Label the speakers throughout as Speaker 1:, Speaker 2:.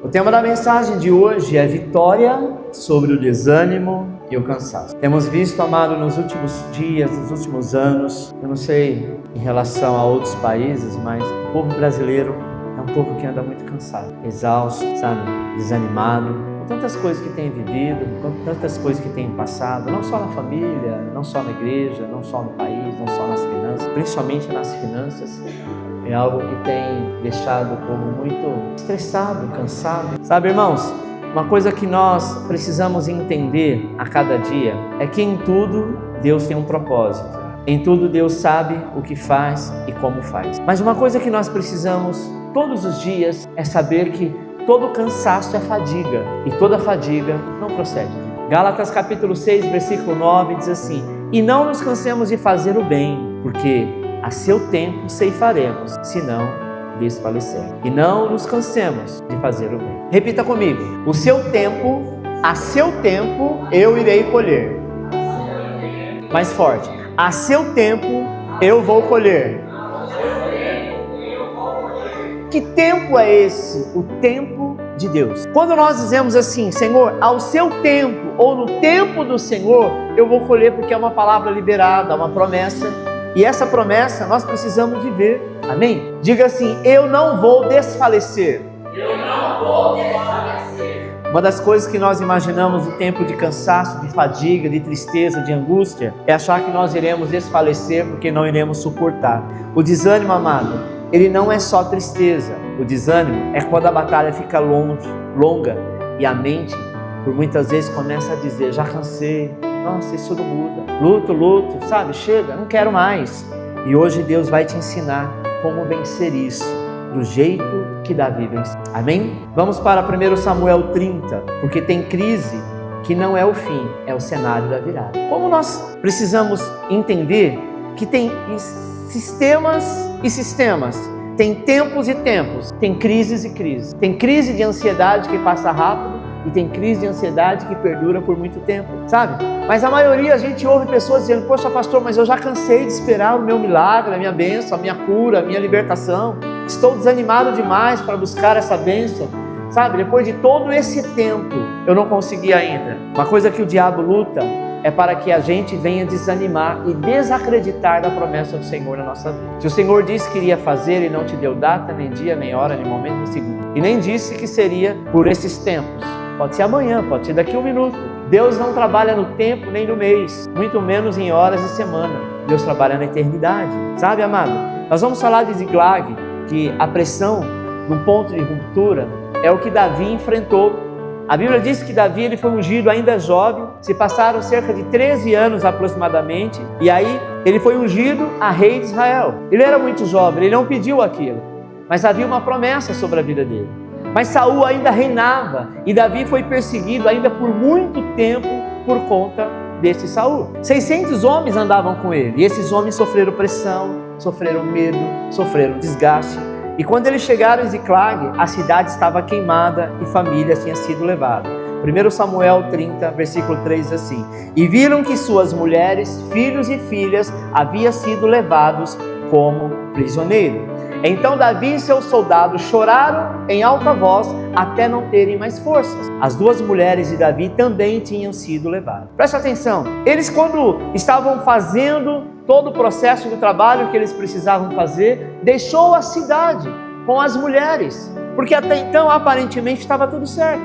Speaker 1: O tema da mensagem de hoje é vitória sobre o desânimo e o cansaço. Temos visto, amado, nos últimos dias, nos últimos anos, eu não sei em relação a outros países, mas o povo brasileiro é um povo que anda muito cansado, exausto, sabe, desanimado, com tantas coisas que tem vivido, com tantas coisas que tem passado, não só na família, não só na igreja, não só no país, não só nas finanças, principalmente nas finanças. É algo que tem deixado o povo muito estressado, cansado. Sabe, irmãos, uma coisa que nós precisamos entender a cada dia é que em tudo Deus tem um propósito. Em tudo Deus sabe o que faz e como faz. Mas uma coisa que nós precisamos todos os dias é saber que todo cansaço é fadiga e toda fadiga não procede. Gálatas capítulo 6, versículo 9 diz assim: e não nos cansemos de fazer o bem, porque a seu tempo ceifaremos, se não desfalecermos. E não nos cansemos de fazer o bem. Repita comigo: o seu tempo, a seu tempo eu irei colher. Mais forte: a seu tempo eu vou colher. Que tempo é esse? O tempo de Deus. Quando nós dizemos assim: Senhor, ao seu tempo ou no tempo do Senhor eu vou colher, porque é uma palavra liberada, uma promessa. E essa promessa nós precisamos viver, amém? Diga assim: eu não vou desfalecer. Eu não vou desfalecer. Uma das coisas que nós imaginamos no tempo de cansaço, de fadiga, de tristeza, de angústia, é achar que nós iremos desfalecer porque não iremos suportar. O desânimo, amado, ele não é só tristeza. O desânimo é quando a batalha fica longa e a mente, por muitas vezes, começa a dizer: já cansei. Nossa, isso não muda. Luto, sabe? Chega, não quero mais. E hoje Deus vai te ensinar como vencer isso, do jeito que Davi venceu. Amém? Vamos para 1 Samuel 30, porque tem crise que não é o fim, é o cenário da virada. Como nós precisamos entender que tem sistemas e sistemas, tem tempos e tempos, tem crises e crises. Tem crise de ansiedade que passa rápido, e tem crise de ansiedade que perdura por muito tempo, sabe? Mas a maioria, a gente ouve pessoas dizendo: poxa, pastor, mas eu já cansei de esperar o meu milagre, a minha bênção, a minha cura, a minha libertação. Estou desanimado demais para buscar essa bênção, sabe? Depois de todo esse tempo, eu não consegui ainda. Uma coisa que o diabo luta é para que a gente venha desanimar e desacreditar da promessa do Senhor na nossa vida. Se o Senhor disse que iria fazer e não te deu data, nem dia, nem hora, nem momento, nem segundo, e nem disse que seria por esses tempos, pode ser amanhã, pode ser daqui a 1 minuto. Deus não trabalha no tempo nem no mês, muito menos em horas e semana. Deus trabalha na eternidade. Sabe, amado? Nós vamos falar de Ziklag, que a pressão no ponto de ruptura é o que Davi enfrentou. A Bíblia diz que Davi ele foi ungido ainda jovem, se passaram cerca de 13 anos aproximadamente, e aí ele foi ungido a rei de Israel. Ele era muito jovem, ele não pediu aquilo, mas havia uma promessa sobre a vida dele. Mas Saul ainda reinava e Davi foi perseguido ainda por muito tempo por conta desse Saul. 600 homens andavam com ele e esses homens sofreram pressão, sofreram medo, sofreram desgaste. E quando eles chegaram em Ziklag, a cidade estava queimada e família tinha sido levada. 1 Samuel 30, versículo 3 diz assim: e viram que suas mulheres, filhos e filhas haviam sido levados como prisioneiros. Então Davi e seus soldados choraram em alta voz até não terem mais forças. As duas mulheres de Davi também tinham sido levadas. Presta atenção, eles quando estavam fazendo todo o processo do trabalho que eles precisavam fazer, deixou a cidade com as mulheres, porque até então aparentemente estava tudo certo,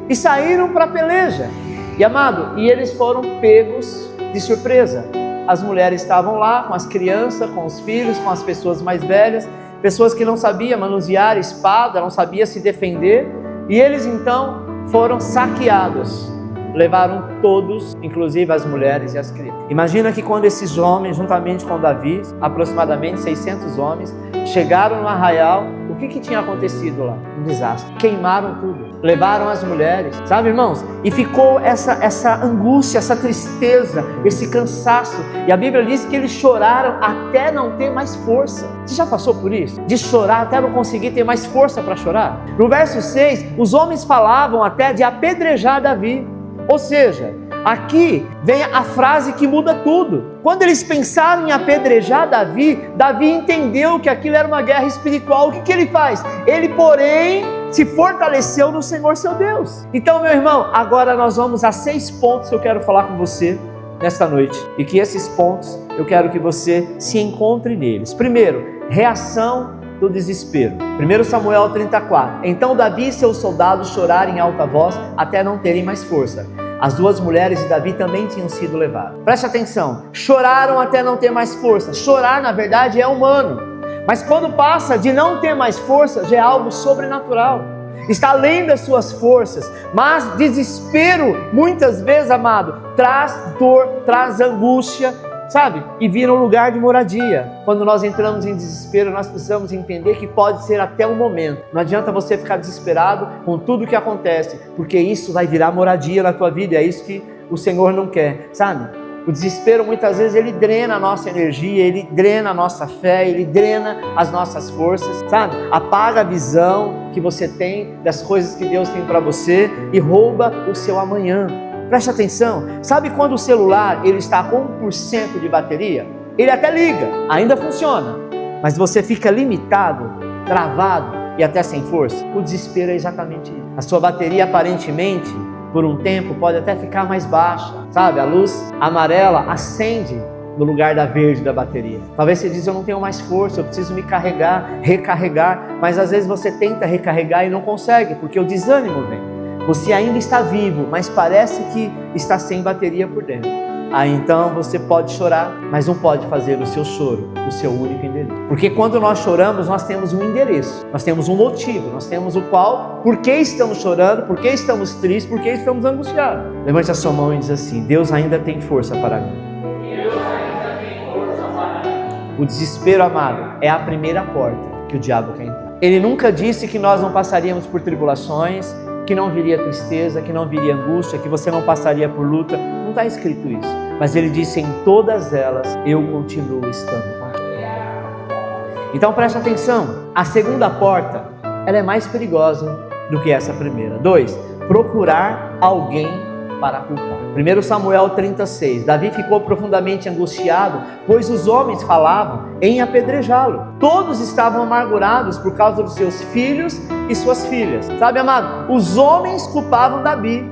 Speaker 1: e saíram para a peleja. E amado, e eles foram pegos de surpresa. As mulheres estavam lá com as crianças, com os filhos, com as pessoas mais velhas, pessoas que não sabiam manusear espada, não sabiam se defender, e eles então foram saqueados. Levaram todos, inclusive as mulheres e as crianças. Imagina que quando esses homens, juntamente com Davi, aproximadamente 600 homens, chegaram no arraial, o que tinha acontecido lá? Um desastre. Queimaram tudo, levaram as mulheres, sabe, irmãos? E ficou essa angústia, essa tristeza, esse cansaço. E a Bíblia diz que eles choraram até não ter mais força. Você já passou por isso? De chorar até não conseguir ter mais força para chorar? No verso 6, os homens falavam até de apedrejar Davi. Ou seja, aqui vem a frase que muda tudo. Quando eles pensaram em apedrejar Davi, Davi entendeu que aquilo era uma guerra espiritual. O que ele faz? Ele, porém, se fortaleceu no Senhor seu Deus. Então, meu irmão, agora nós vamos a 6 pontos que eu quero falar com você nesta noite. E que esses pontos eu quero que você se encontre neles. Primeiro, reação do desespero. 1 Samuel 34. Então Davi e seus soldados choraram em alta voz até não terem mais força. As 2 mulheres de Davi também tinham sido levadas. Preste atenção, choraram até não ter mais força. Chorar, na verdade, é humano. Mas quando passa de não ter mais força, já é algo sobrenatural. Está além das suas forças. Mas desespero, muitas vezes, amado, traz dor, traz angústia, sabe? E vira um lugar de moradia. Quando nós entramos em desespero, nós precisamos entender que pode ser até um momento. Não adianta você ficar desesperado com tudo que acontece, porque isso vai virar moradia na tua vida, e é isso que o Senhor não quer, sabe? O desespero muitas vezes ele drena a nossa energia, ele drena a nossa fé, ele drena as nossas forças, sabe? Apaga a visão que você tem das coisas que Deus tem para você e rouba o seu amanhã. Preste atenção, sabe quando o celular ele está com 1% de bateria? Ele até liga, ainda funciona, mas você fica limitado, travado e até sem força. O desespero é exatamente isso. A sua bateria aparentemente, por um tempo, pode até ficar mais baixa, sabe? A luz amarela acende no lugar da verde da bateria. Talvez você diz, eu não tenho mais força, eu preciso me carregar, recarregar, mas às vezes você tenta recarregar e não consegue, porque o desânimo vem. Você ainda está vivo, mas parece que está sem bateria por dentro. Aí então você pode chorar, mas não pode fazer o seu choro o seu único endereço. Porque quando nós choramos, nós temos um endereço, nós temos um motivo, nós temos o qual, por que estamos chorando, por que estamos tristes, por que estamos angustiados. Levante a sua mão e diz assim, Deus ainda tem força para mim. Deus ainda tem força para mim. O desespero, amado, é a primeira porta que o diabo quer entrar. Ele nunca disse que nós não passaríamos por tribulações, que não viria tristeza, que não viria angústia, que você não passaria por luta. Não está escrito isso. Mas ele disse, em todas elas, eu continuo estando com você. Então preste atenção, a segunda porta, ela é mais perigosa do que essa primeira. 2, procurar alguém para culpar. 1 Samuel 36, Davi ficou profundamente angustiado, pois os homens falavam em apedrejá-lo. Todos estavam amargurados por causa dos seus filhos e suas filhas. Sabe, amado, os homens culpavam Davi.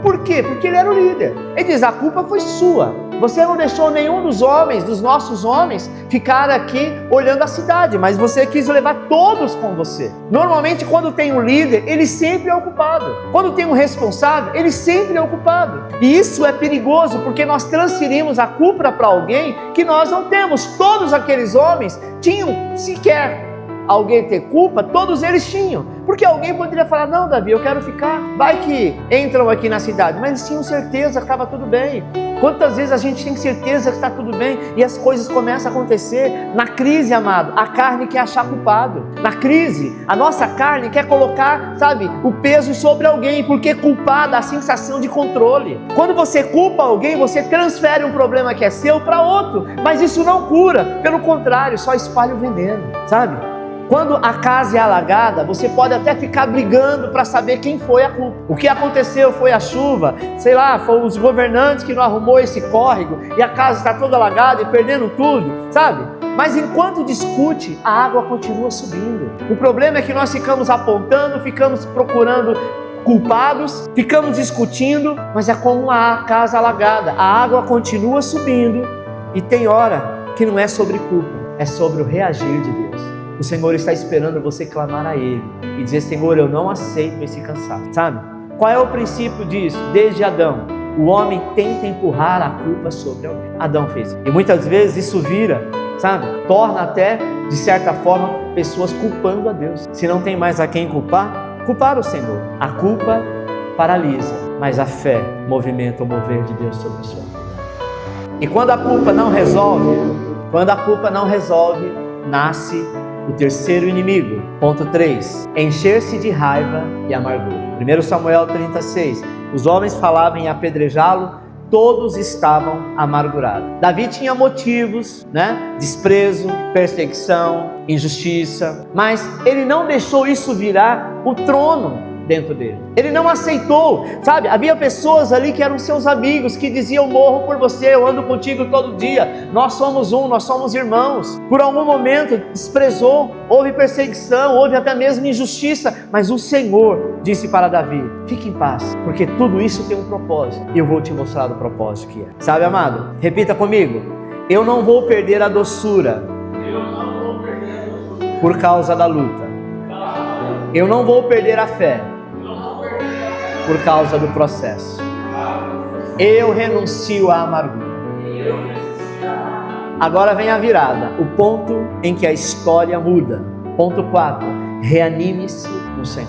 Speaker 1: Por quê? Porque ele era o líder. Ele diz, a culpa foi sua. Você não deixou nenhum dos homens, dos nossos homens, ficar aqui olhando a cidade, mas você quis levar todos com você. Normalmente, quando tem um líder, ele sempre é o culpado. Quando tem um responsável, ele sempre é o culpado. E isso é perigoso, porque nós transferimos a culpa para alguém que nós não temos. Todos aqueles homens tinham sequer alguém ter culpa, todos eles tinham, porque alguém poderia falar, não Davi, eu quero ficar, vai que entram aqui na cidade, mas eles tinham certeza que estava tudo bem. Quantas vezes a gente tem certeza que está tudo bem e as coisas começam a acontecer? Na crise, amado, a carne quer achar culpado. Na crise, a nossa carne quer colocar, sabe, o peso sobre alguém, porque culpar dá a sensação de controle. Quando você culpa alguém, você transfere um problema que é seu para outro, mas isso não cura, pelo contrário, só espalha o veneno, sabe? Quando a casa é alagada, você pode até ficar brigando para saber quem foi a culpa. O que aconteceu foi a chuva, sei lá, foram os governantes que não arrumou esse córrego e a casa está toda alagada e perdendo tudo, sabe? Mas enquanto discute, a água continua subindo. O problema é que nós ficamos apontando, ficamos procurando culpados, ficamos discutindo, mas é como uma casa alagada. A água continua subindo e tem hora que não é sobre culpa, é sobre o reagir de Deus. O Senhor está esperando você clamar a Ele e dizer, Senhor, eu não aceito esse cansaço, sabe? Qual é o princípio disso? Desde Adão, o homem tenta empurrar a culpa sobre alguém. Adão fez isso. E muitas vezes isso vira, sabe? Torna até, de certa forma, pessoas culpando a Deus. Se não tem mais a quem culpar, culpar o Senhor. A culpa paralisa, mas a fé movimenta o mover de Deus sobre a sua vida. E quando a culpa não resolve, nasce o terceiro inimigo. Ponto 3. Encher-se de raiva e amargura. 1 Samuel 36. Os homens falavam em apedrejá-lo, todos estavam amargurados. Davi tinha motivos, desprezo, perseguição, injustiça, mas ele não deixou isso virar o trono dentro dele. Ele não aceitou, sabe? Havia pessoas ali que eram seus amigos, que diziam: morro por você, eu ando contigo todo dia, nós somos um, nós somos irmãos. Por algum momento desprezou, houve perseguição, houve até mesmo injustiça, mas o Senhor disse para Davi: fique em paz, porque tudo isso tem um propósito, e eu vou te mostrar o propósito que é. Sabe, amado? Repita comigo: eu não vou perder a doçura por causa da luta. Eu não vou perder a fé por causa do processo. Eu renuncio à amargura. Agora vem a virada, o ponto em que a história muda. Ponto 4, reanime-se no Senhor.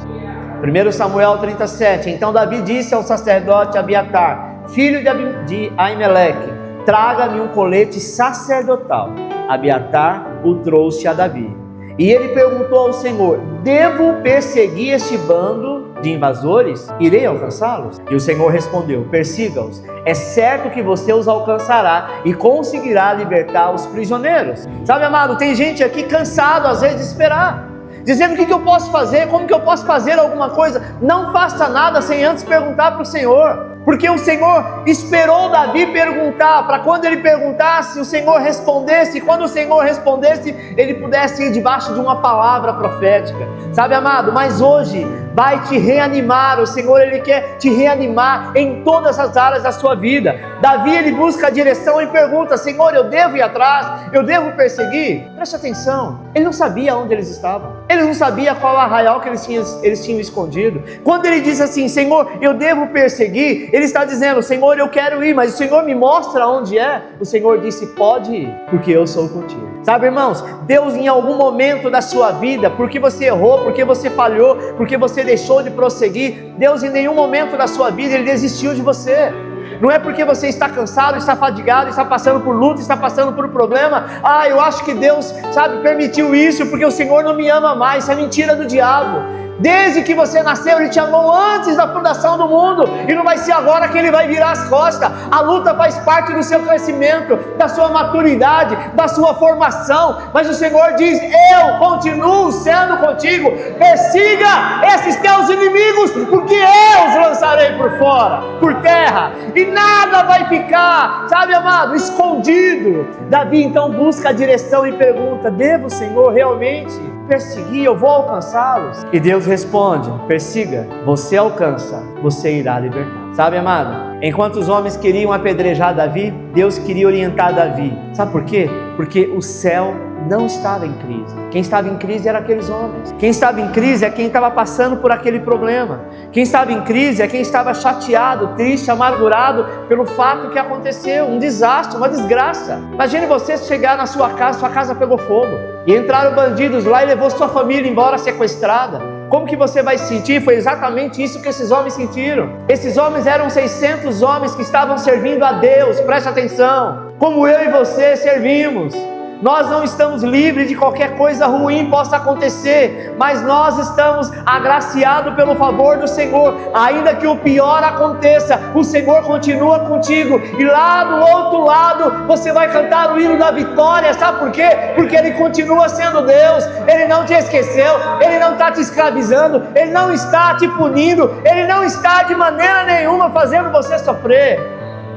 Speaker 1: 1 Samuel 37, então Davi disse ao sacerdote Abiatar, filho de Aimeleque: traga-me um colete sacerdotal. Abiatar o trouxe a Davi. E ele perguntou ao Senhor: devo perseguir este bando de invasores? Irei alcançá-los? E o Senhor respondeu: persiga-os. É certo que você os alcançará e conseguirá libertar os prisioneiros. Sabe, amado, tem gente aqui cansado às vezes de esperar, dizendo: o que eu posso fazer? Como que eu posso fazer alguma coisa? Não faça nada sem antes perguntar para o Senhor. Porque o Senhor esperou Davi perguntar, para quando ele perguntasse, o Senhor respondesse, e quando o Senhor respondesse, ele pudesse ir debaixo de uma palavra profética. Sabe, amado, mas hoje vai te reanimar. O Senhor, Ele quer te reanimar em todas as áreas da sua vida. Davi, ele busca a direção e pergunta: Senhor, eu devo ir atrás? Eu devo perseguir? Preste atenção, ele não sabia onde eles estavam, ele não sabia qual arraial que eles tinham escondido. Quando ele diz assim: Senhor, eu devo perseguir, ele está dizendo: Senhor, eu quero ir, mas o Senhor me mostra onde é. O Senhor disse: pode ir, porque eu sou contigo. Sabe, irmãos, Deus em algum momento da sua vida, porque você errou, porque você falhou, porque você deixou de prosseguir, Deus em nenhum momento da sua vida Ele desistiu de você. Não é porque você está cansado, está fadigado, está passando por luta, está passando por problema: ah, eu acho que Deus, sabe, permitiu isso porque o Senhor não me ama mais. Isso é mentira do diabo. Desde que você nasceu, Ele te amou antes da fundação do mundo, e não vai ser agora que Ele vai virar as costas. A luta faz parte do seu crescimento, da sua maturidade, da sua formação, mas o Senhor diz: eu continuo sendo contigo. Persiga esses teus inimigos, porque eu os lançarei por fora, por terra, e nada vai ficar, sabe, amado, escondido. Davi então busca a direção e pergunta: devo, Senhor, realmente perseguir? Eu vou alcançá-los? E Deus responde: persiga, você alcança, você irá libertar. Sabe, amado, enquanto os homens queriam apedrejar Davi, Deus queria orientar Davi. Sabe por quê? Porque o céu não estava em crise. Quem estava em crise eram aqueles homens. Quem estava em crise é quem estava passando por aquele problema. Quem estava em crise é quem estava chateado, triste, amargurado pelo fato que aconteceu, um desastre, uma desgraça. Imagine você chegar na sua casa pegou fogo, e entraram bandidos lá e levou sua família embora sequestrada. Como que você vai se sentir? Foi exatamente isso que esses homens sentiram. Esses homens eram 600 homens que estavam servindo a Deus. Preste atenção, como eu e você servimos. Nós não estamos livres de qualquer coisa ruim possa acontecer, mas nós estamos agraciados pelo favor do Senhor. Ainda que o pior aconteça, o Senhor continua contigo, e lá do outro lado você vai cantar o hino da vitória. Sabe por quê? Porque Ele continua sendo Deus. Ele não te esqueceu, Ele não está te escravizando, Ele não está te punindo, Ele não está de maneira nenhuma fazendo você sofrer.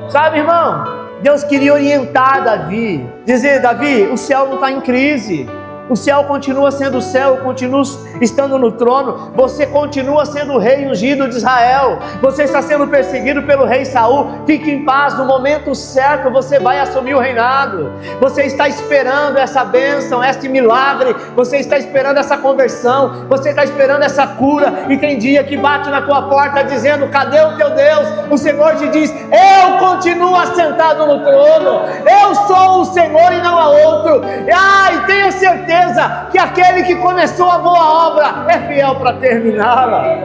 Speaker 1: Sabe, irmão, Deus queria orientar Davi, dizer: Davi, o céu não está em crise, o céu continua sendo o céu, continua estando no trono, você continua sendo o rei ungido de Israel, você está sendo perseguido pelo rei Saul. Fique em paz, no momento certo você vai assumir o reinado. Você está esperando essa bênção, este milagre, você está esperando essa conversão, você está esperando essa cura, e tem dia que bate na tua porta dizendo: cadê o teu Deus? O Senhor te diz: eu continuo assentado no trono, eu sou o Senhor e não há outro. E tenha certeza que aquele que começou a boa obra é fiel para terminá-la.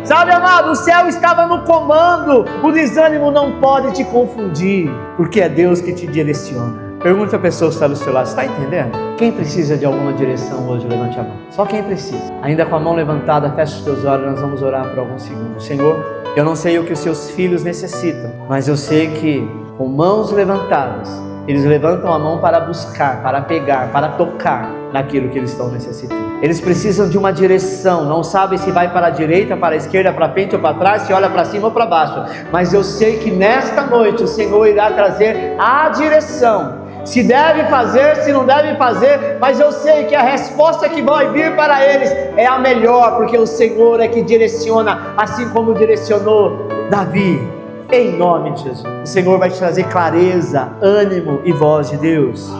Speaker 1: Sabe, amado, o céu estava no comando. O desânimo não pode te confundir, porque é Deus que te direciona. Pergunta a pessoa que está do seu lado: está entendendo? Quem precisa de alguma direção hoje? Levante a mão. Só quem precisa. Ainda com a mão levantada, feche os teus olhos. Nós vamos orar por alguns segundos. Senhor, eu não sei o que os seus filhos necessitam, mas eu sei que com mãos levantadas, eles levantam a mão para buscar, para pegar, para tocar naquilo que eles estão necessitando. Eles precisam de uma direção, não sabem se vai para a direita, para a esquerda, para frente ou para trás, se olha para cima ou para baixo. Mas eu sei que nesta noite o Senhor irá trazer a direção. Se deve fazer, se não deve fazer, mas eu sei que a resposta que vai vir para eles é a melhor, porque o Senhor é que direciona, assim como direcionou Davi. Em nome de Jesus, o Senhor vai te trazer clareza, ânimo e voz de Deus.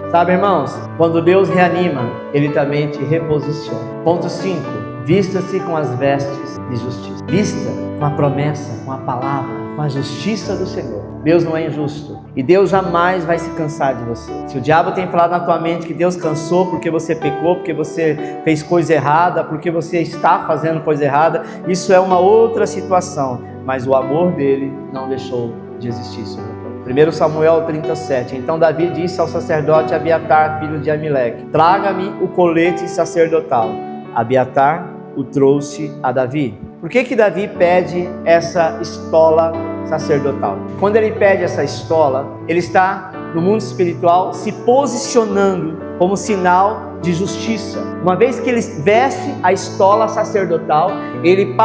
Speaker 1: Sabe, irmãos, quando Deus reanima, Ele também te reposiciona. Ponto 5, vista-se com as vestes de justiça. Vista com a promessa, com a palavra, com a justiça do Senhor. Deus não é injusto e Deus jamais vai se cansar de você. Se o diabo tem falado na tua mente que Deus cansou porque você pecou, porque você fez coisa errada, porque você está fazendo coisa errada, isso é uma outra situação, mas o amor dele não deixou de existir sobre você. 1 Samuel 37, então Davi disse ao sacerdote Abiatar, filho de Amileque: traga-me o colete sacerdotal. Abiatar o trouxe a Davi. Por que Davi pede essa estola sacerdotal? Quando ele pede essa estola, ele está no mundo espiritual se posicionando como sinal de justiça. Uma vez que ele veste a estola sacerdotal, ele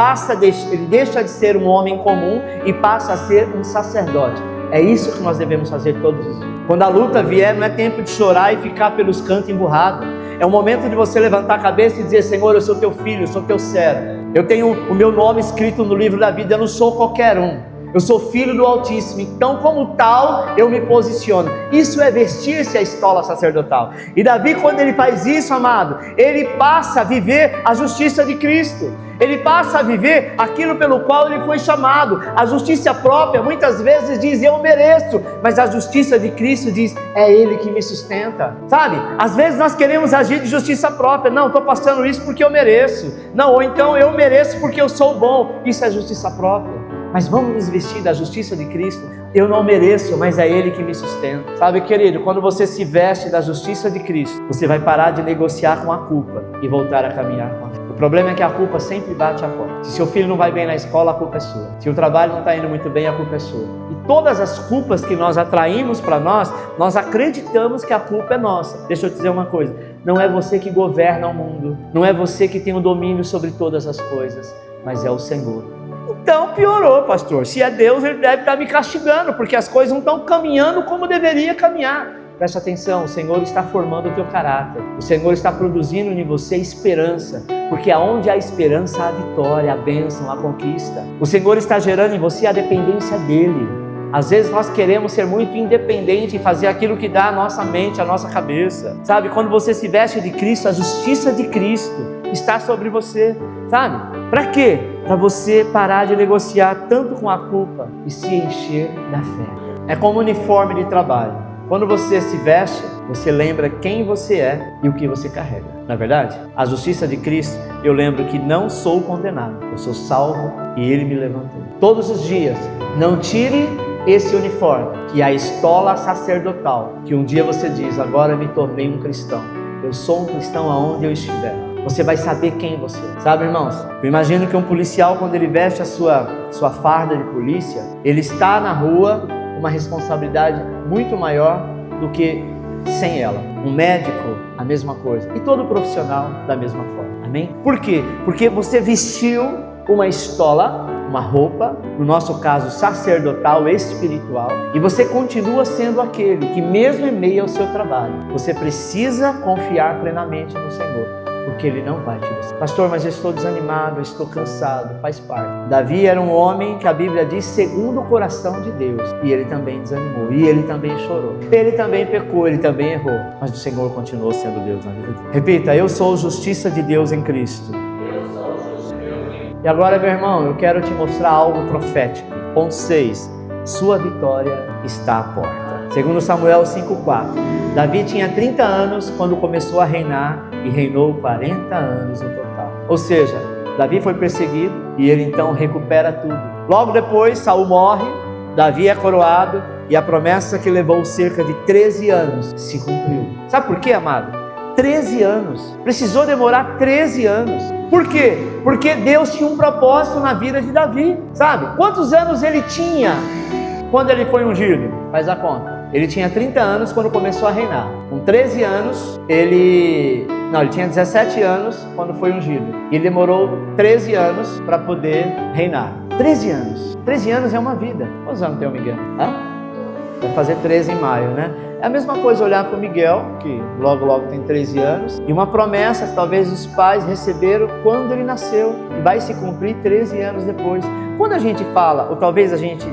Speaker 1: deixa de ser um homem comum e passa a ser um sacerdote. É isso que nós devemos fazer todos os dias. Quando a luta vier, não é tempo de chorar e ficar pelos cantos emburrado. É o momento de você levantar a cabeça e dizer: Senhor, eu sou teu filho, eu sou teu servo. Eu tenho o meu nome escrito no livro da vida, eu não sou qualquer um. Eu sou filho do Altíssimo, então como tal eu me posiciono. Isso é vestir-se a estola sacerdotal. E Davi, quando ele faz isso, amado, ele passa a viver a justiça de Cristo. Ele passa a viver aquilo pelo qual ele foi chamado. A justiça própria muitas vezes diz: eu mereço, mas a justiça de Cristo diz: é Ele que me sustenta. Sabe, às vezes nós queremos agir de justiça própria. Não, estou passando isso porque eu mereço. Não, ou então eu mereço porque eu sou bom. Isso é justiça própria. Mas vamos nos vestir da justiça de Cristo. Eu não mereço, mas é Ele que me sustenta. Sabe, querido, quando você se veste da justiça de Cristo, você vai parar de negociar com a culpa e voltar a caminhar com a fé. O problema é que a culpa sempre bate a porta. Se seu filho não vai bem na escola, a culpa é sua. Se o trabalho não está indo muito bem, a culpa é sua. E todas as culpas que nós atraímos para nós acreditamos que a culpa é nossa. Deixa eu te dizer uma coisa: não é você que governa o mundo, não é você que tem o domínio sobre todas as coisas, mas é o Senhor. Então piorou, pastor. Se é Deus, Ele deve estar me castigando, porque as coisas não estão caminhando como deveria caminhar. Presta atenção, o Senhor está formando o teu caráter. O Senhor está produzindo em você esperança, porque aonde há esperança, há vitória, a bênção, a conquista. O Senhor está gerando em você a dependência dEle. Às vezes nós queremos ser muito independentes e fazer aquilo que dá a nossa mente, a nossa cabeça. Sabe, quando você se veste de Cristo, a justiça de Cristo está sobre você. Sabe, para quê? Para você parar de negociar tanto com a culpa e se encher da fé. É como um uniforme de trabalho. Quando você se veste, você lembra quem você é e o que você carrega. Não é verdade? A justiça de Cristo, eu lembro que não sou condenado, eu sou salvo e Ele me levantou. Todos os dias, não tire esse uniforme, que é a estola sacerdotal, que um dia você diz: agora me tornei um cristão. Eu sou um cristão aonde eu estiver. Você vai saber quem você é. Sabe, irmãos? Eu imagino que um policial, quando ele veste a sua farda de polícia, ele está na rua com uma responsabilidade muito maior do que sem ela. Um médico, a mesma coisa. E todo profissional, da mesma forma. Amém? Por quê? Porque você vestiu uma estola, uma roupa, no nosso caso sacerdotal, espiritual, e você continua sendo aquele que, mesmo em meio ao seu trabalho, você precisa confiar plenamente no Senhor, porque Ele não vai te deixar. Pastor, mas eu estou desanimado, eu estou cansado. Faz parte. Davi era um homem que a Bíblia diz segundo o coração de Deus, e ele também desanimou, e ele também chorou, ele também pecou, ele também errou, mas o Senhor continuou sendo Deus na vida dele. Repita: eu sou justiça de Deus em Cristo. E agora, meu irmão, eu quero te mostrar algo profético. Ponto 6. Sua vitória está à porta. Segundo Samuel 5,4. Davi tinha 30 anos quando começou a reinar e reinou 40 anos no total. Ou seja, Davi foi perseguido e ele então recupera tudo. Logo depois, Saul morre, Davi é coroado e a promessa que levou cerca de 13 anos se cumpriu. Sabe por quê, amado? 13 anos. Precisou demorar 13 anos. Por quê? Porque Deus tinha um propósito na vida de Davi. Sabe? Quantos anos ele tinha quando ele foi ungido? Faz a conta. Ele tinha 30 anos quando começou a reinar. Com 13 anos, ele Não, ele tinha 17 anos quando foi ungido. E ele demorou 13 anos para poder reinar. 13 anos. 13 anos é uma vida. Quantos anos tem o Miguel? Vai fazer 13 em maio, né? É a mesma coisa olhar para o Miguel, que logo tem 13 anos, e uma promessa que talvez os pais receberam quando ele nasceu, e vai se cumprir 13 anos depois. Quando a gente fala, ou talvez a gente,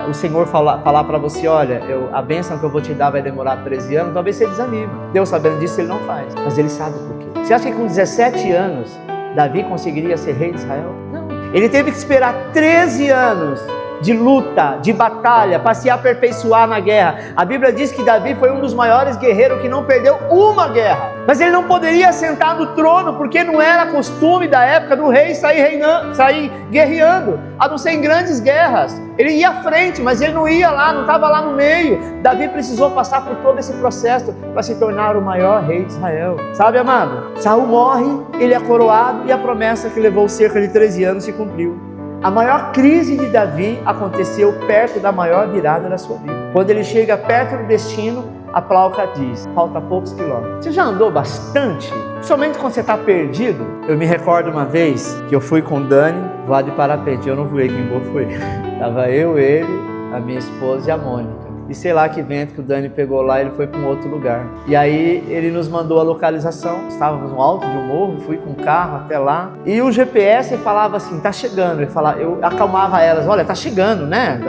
Speaker 1: o Senhor falar para você, olha, a bênção que eu vou te dar vai demorar 13 anos, talvez você desanime. Deus sabendo disso, Ele não faz, mas Ele sabe por quê. Você acha que com 17 anos, Davi conseguiria ser rei de Israel? Não. Ele teve que esperar 13 anos de luta, de batalha, para se aperfeiçoar na guerra. A Bíblia diz que Davi foi um dos maiores guerreiros que não perdeu uma guerra. Mas ele não poderia sentar no trono, porque não era costume da época do rei sair guerreando, a não ser em grandes guerras. Ele ia à frente, mas ele não ia lá, não estava lá no meio. Davi precisou passar por todo esse processo para se tornar o maior rei de Israel. Sabe, amado? Saul morre, ele é coroado e a promessa que levou cerca de 13 anos se cumpriu. A maior crise de Davi aconteceu perto da maior virada da sua vida. Quando ele chega perto do destino, a placa diz, falta poucos quilômetros. Você já andou bastante? Principalmente quando você está perdido. Eu me recordo uma vez que eu fui com o Dani voar de parapente. Eu não voei, quem voou foi ele. Estava eu, ele, a minha esposa e a Mônica. E sei lá que vento que o Dani pegou lá, ele foi para um outro lugar. E aí ele nos mandou a localização, estávamos no alto de um morro, fui com o carro até lá. E o GPS falava assim, tá chegando. Eu acalmava elas, olha, tá chegando, né?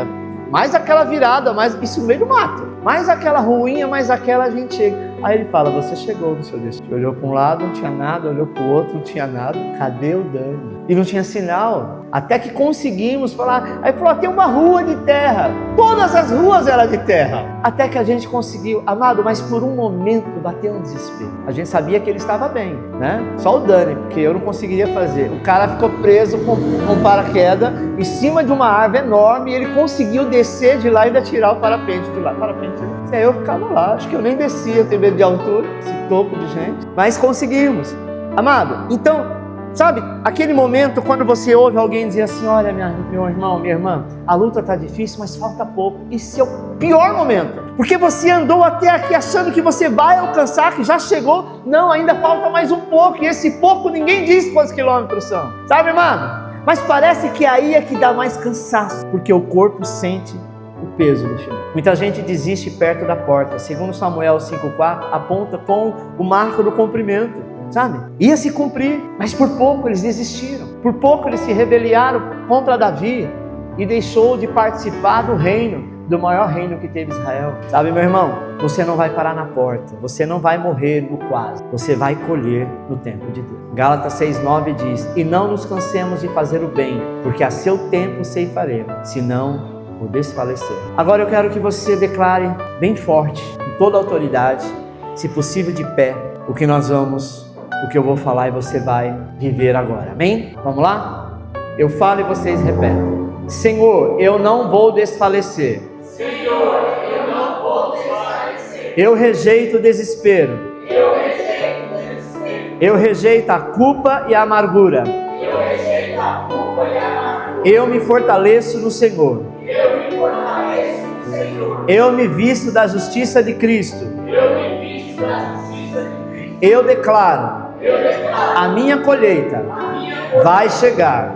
Speaker 1: Mais aquela virada, mais isso no meio do mato. Mais aquela ruinha, mais aquela a gente chega. Aí ele fala, você chegou no seu destino. Olhou para um lado, não tinha nada, olhou para o outro, não tinha nada. Cadê o Dani? E não tinha sinal. Até que conseguimos falar. Aí falou, tem uma rua de terra. Todas as ruas eram de terra. Até que a gente conseguiu. Amado, mas por um momento bateu um desespero. A gente sabia que ele estava bem, né? Só o Dani, porque eu não conseguiria fazer. O cara ficou preso com paraquedas em cima de uma árvore enorme e ele conseguiu descer de lá e ainda tirar o parapente de lá. Aí eu ficava lá, acho que eu nem descia, eu tenho medo de altura, esse topo de gente. Mas conseguimos. Amado, então, sabe, aquele momento quando você ouve alguém dizer assim, olha meu irmão, minha irmã, a luta está difícil, mas falta pouco. Esse é o pior momento, porque você andou até aqui achando que você vai alcançar, que já chegou. Não, ainda falta mais um pouco, e esse pouco ninguém diz quantos quilômetros são. Sabe, irmão? Mas parece que aí é que dá mais cansaço, porque o corpo sente o peso do final. Muita gente desiste perto da porta. Segundo Samuel 5,4, aponta com o marco do cumprimento, sabe? Ia se cumprir, mas por pouco eles desistiram. Por pouco eles se rebelaram contra Davi e deixou de participar do reino, do maior reino que teve Israel. Sabe, meu irmão? Você não vai parar na porta, você não vai morrer no quase, você vai colher no tempo de Deus. Gálatas 6,9 diz, e não nos cansemos de fazer o bem, porque a seu tempo ceifaremos, senão o desfalecer. Agora eu quero que você declare bem forte, com toda a autoridade, se possível de pé, o que eu vou falar e você vai viver agora. Amém? Vamos lá? Eu falo e vocês repetem. Senhor, eu não vou desfalecer.
Speaker 2: Senhor, eu não vou desfalecer.
Speaker 1: Eu rejeito o desespero.
Speaker 2: Eu rejeito o desespero.
Speaker 1: Eu rejeito a culpa e a amargura.
Speaker 2: Eu rejeito a culpa e a amargura.
Speaker 1: Eu me fortaleço no Senhor.
Speaker 2: Eu me fortaleço no Senhor.
Speaker 1: Eu me visto da justiça de Cristo.
Speaker 2: Eu me visto da justiça de Cristo.
Speaker 1: Eu declaro, a minha colheita vai chegar.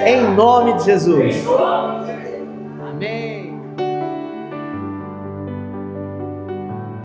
Speaker 1: Em nome de Jesus.